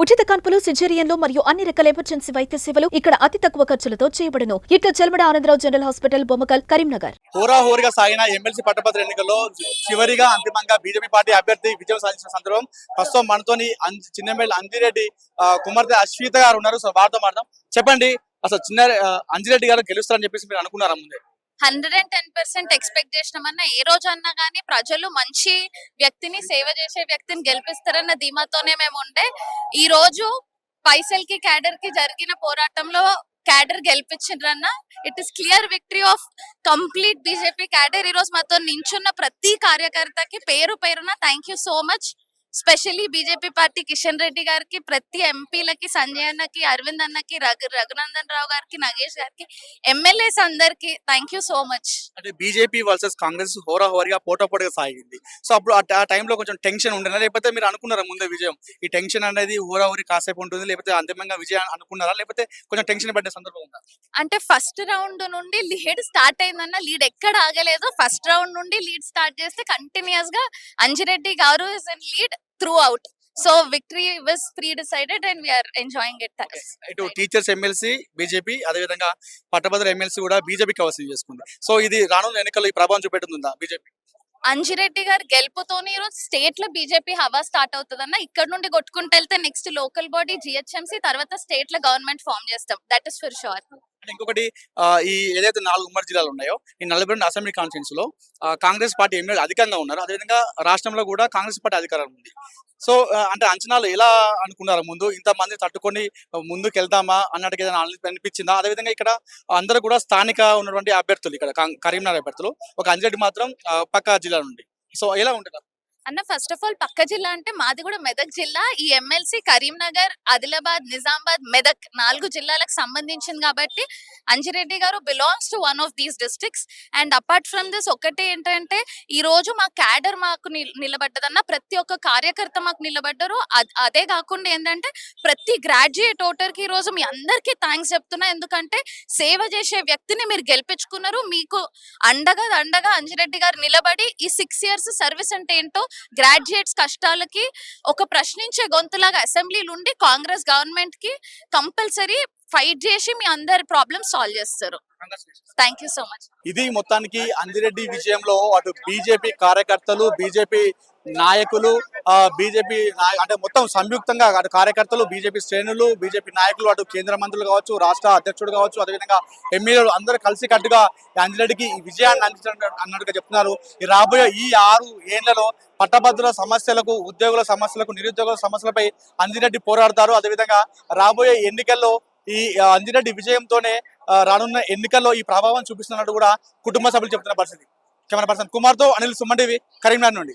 ఉచిత కాన్పులు, సిజేరియన్లు మరియు అన్ని రకాల ఎమర్జెన్సీ వైద్య సేవలు ఇక్కడ అతి తక్కువ ఖర్చులతో చేయబడును. ఇట్లా చెల్మడ ఆనందరావు జనరల్ హాస్పిటల్, బొమ్మకల్, కరీంనగర్. హోరాహోరీగా సాగిన ఎమ్మెల్సీ పట్టభద్రుల ఎన్నికల్లో చివరిగా అంతిమంగా బీజేపీ పార్టీ అభ్యర్థి విజయం సాధించిన సందర్భం ప్రస్తుతం మనతోని చిన్నెమ్మెల్యే అంజిరెడ్డి కుమార్తె అశ్విత గారు ఉన్నారు. సో వారితో మాట్లాడదాం. చెప్పండి, అసలు అంజిరెడ్డి గారు గెలుస్తారని చెప్పేసి మీరు అనుకున్నారా ముందే? 110% ఎక్స్పెక్ట్ చేసినామన్నా ఏ రోజు అన్నా కానీ ప్రజలు మంచి వ్యక్తిని, సేవ చేసే వ్యక్తిని గెలిపిస్తారన్న ధీమాతోనే మేము ఉండే. ఈ రోజు పైసల్కి క్యాడర్ కి జరిగిన పోరాటంలో క్యాడర్ గెలిపించిండ్రన్న. It is clear victory of complete BJP cadre. ఈ రోజు మాతో నించున్న ప్రతి కార్యకర్తకి పేరు పేరున thank you so much. Specially BJP party Kishan Reddy గారికి, ప్రతి ఎంపీలకి, సంజయ్ అన్నకి, అరవింద్ అన్నకి, రఘునందన్ రావు గారికి, నగేష్ గారికి, ఎమ్మెల్యేస్ అందరికి థ్యాంక్ యూ సో మచ్. అంటే బీజేపీ వర్సెస్ కాంగ్రెస్ హోరాహోరీగా పోటాపోటీగా సాగింది. సో అప్పుడు ఆ టైంలో కొంచెం టెన్షన్ ఉండేనా, లేకపోతే మీరు అనుకున్నారా ముందే విజయం? ఈ టెన్షన్ అనేది హోరాహోరీ కాసేపు ఉంటుంది, లేకపోతే అంతిమంగా విజయం అనుకున్నారా, లేకపోతే కొంచెం టెన్షన్ పడ్డ సందర్భం ఉందా? అంటే ఫస్ట్ రౌండ్ నుండి లీడ్ స్టార్ట్ అయిందన్న. లీడ్ ఎక్కడ ఆగలేదు. ఫస్ట్ రౌండ్ నుండి లీడ్ స్టార్ట్ చేస్తే కంటిన్యూస్ గా అంజిరెడ్డి గారు is in lead throughout. So victory was pre-decided and we are enjoying it. ఇటు టీచర్స్ ఎమ్మెల్సీ బీజేపీ, అదే విధంగా పట్టభద్రుల ఎమ్మెల్సీ కూడా బీజేపీ కవసం చేసుకుంది. సో ఇది రానున్న ఎన్నికల్లో ఈ ప్రభావం చూపెడుతుందా బీజేపీ? అంజిరెడ్డి గారు గెలుపుతోని ఈరోజు స్టేట్ లో బీజేపీ హవా స్టార్ట్ అవుతుందన్న. ఇక్కడ నుండి కొట్టుకుంటూ వెళ్తే నెక్స్ట్ లోకల్ బాడీ జిహెచ్ఎంసీ, తర్వాత స్టేట్ లో గవర్నమెంట్ ఫామ్ చేస్తాం. That is for sure. ఇంకొకటి, ఈ ఏదైతే 4 ఉమ్మడి జిల్లాలు ఉన్నాయో, ఈ 42 అసెంబ్లీ కాన్స్టిట్యూన్స్ లో కాంగ్రెస్ పార్టీ ఎమ్మెల్యేలు అధికంగా ఉన్నారు. అదేవిధంగా రాష్ట్రంలో కూడా కాంగ్రెస్ పార్టీ అధికారం ఉంది. సో అంటే అంచనాలు ఎలా అనుకున్నారు ముందు? ఇంతమంది తట్టుకొని ముందుకు వెళ్తామా అన్నట్టుగా ఏదైనా అనిపించిందా? అదేవిధంగా ఇక్కడ అందరూ కూడా స్థానిక ఉన్నటువంటి అభ్యర్థులు, ఇక్కడ కరీంనగర్ అభ్యర్థులు, ఒక అంజిరెడ్డి మాత్రం పక్క జిల్లా నుండి. సో ఎలా ఉంటుంది అన్న? ఫస్ట్ ఆఫ్ ఆల్ పక్క జిల్లా అంటే మాది కూడా మెదక్ జిల్లా. ఈ ఎమ్మెల్సీ కరీంనగర్, ఆదిలాబాద్, నిజామాబాద్, మెదక్ 4 జిల్లాలకు సంబంధించింది కాబట్టి అంజిరెడ్డి గారు belongs to one of these districts. And apart from this ఒకటి ఏంటంటే, ఈ రోజు మా క్యాడర్ మాకు నిలబడ్డదన్న. ప్రతి ఒక్క కార్యకర్త మాకు నిలబడ్డారు. అదే కాకుండా ఏంటంటే ప్రతి గ్రాడ్యుయేట్ ఓటర్ కి ఈ రోజు మీ అందరికీ థ్యాంక్స్ చెప్తున్నా. ఎందుకంటే సేవ చేసే వ్యక్తిని మీరు గెలిపించుకున్నారు. మీకు అండగా అంజిరెడ్డి గారు నిలబడి ఈ 6 years సర్వీస్ అంటే ఏంటో, గ్రాడ్యుయేట్స్ కష్టాలకి ఒక ప్రశ్నించే గొంతులాగా అసెంబ్లీలు ఉండి కాంగ్రెస్ గవర్నమెంట్ కి కంపల్సరీ ఫైట్ చేసి మీ అందరి ప్రాబ్లమ్స్ సాల్వ్ చేస్తారు. Thank you so much. ఇది మొత్తానికి అంజిరెడ్డి విజయంలో అటు బీజేపీ కార్యకర్తలు, బీజేపీ నాయకులు, బీజేపీ అంటే మొత్తం సంయుక్తంగా అటు కార్యకర్తలు, బీజేపీ శ్రేణులు, బీజేపీ నాయకులు, అటు కేంద్ర మంత్రులు కావచ్చు, రాష్ట్ర అధ్యక్షుడు కావచ్చు, అదేవిధంగా ఎమ్మెల్యేలు అందరూ కలిసి కట్టుగా అంజిరెడ్డికి ఈ విజయాన్ని అన్నట్టుగా చెప్తున్నారు. ఈ రాబోయే ఈ 6 ఏళ్లలో పట్టభద్రుల సమస్యలకు, ఉద్యోగుల సమస్యలకు, నిరుద్యోగుల సమస్యలపై అంజిరెడ్డి పోరాడతారు. అదేవిధంగా రాబోయే ఎన్నికల్లో ఈ అంజిరెడ్డి విజయంతోనే రానున్న ఎన్నికల్లో ఈ ప్రభావం చూపిస్తున్నట్టు కూడా కుటుంబ సభ్యులు చెప్తున్న పరిస్థితి. కెమెరా పర్సన్ కుమార్తో అనిల్, సుమన్ టీవీ, కరీంనగర్ నుండి.